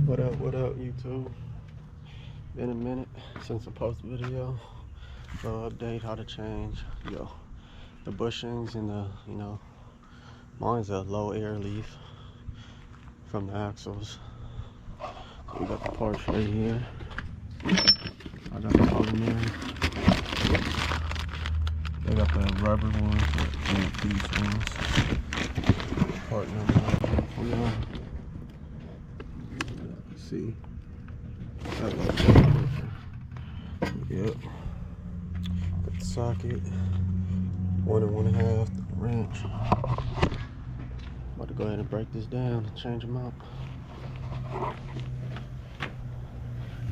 What up, YouTube? Been a minute since I posted a video. Update how to change, the bushings and mine's a low air leaf from the axles. So we got the parts right here. I got the polymer. They got the rubber ones, and these ones. Part number for y'all. See. Yep. Got the socket. 1 and 1/2 wrench. About to go ahead and break this down and change them out. I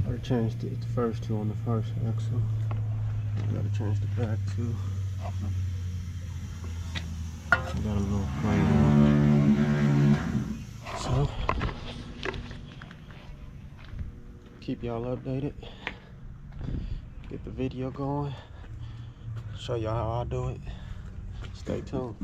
already changed the first two on the first axle. I gotta change the back too. I got a little frame. So keep y'all updated. Get the video going. Show y'all how I do it. Stay tuned.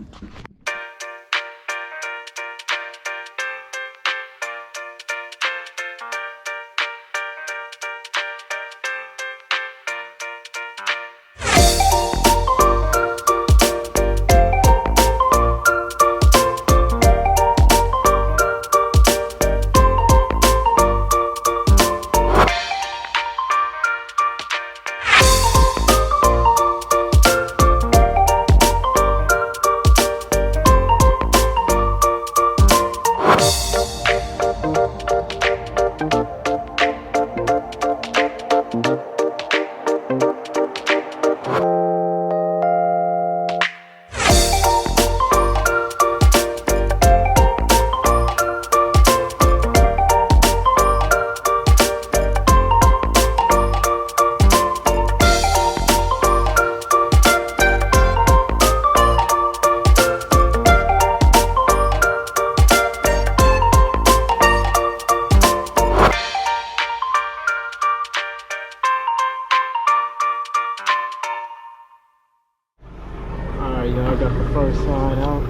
Alright, y'all, got the first side out.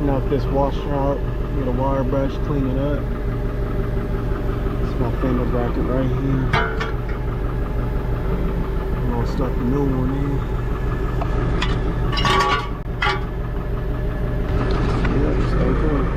Knock this washer out. Get a wire brush, clean it up. It's my fender bracket right here. I'm gonna stuff the new one in. Yeah, stay tuned.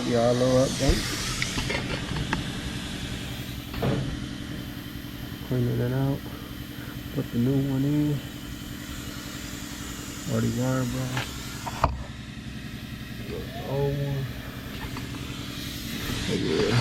Y'all a little update. Cleaning it out. Put the new one in. Already wire brush. The old one. Oh, yeah.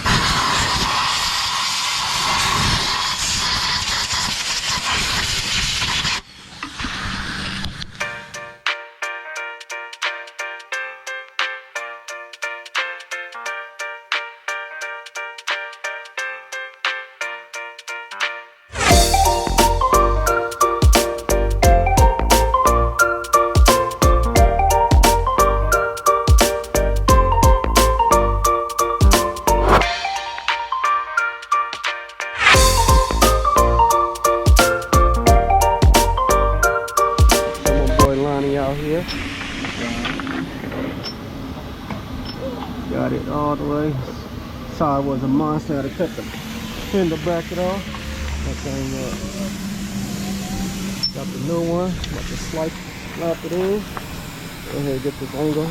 Out here, got it all the way side was a monster. I had to cut the fender bracket off. That thing got the new one. Got to slap it in. Go ahead and get this angle.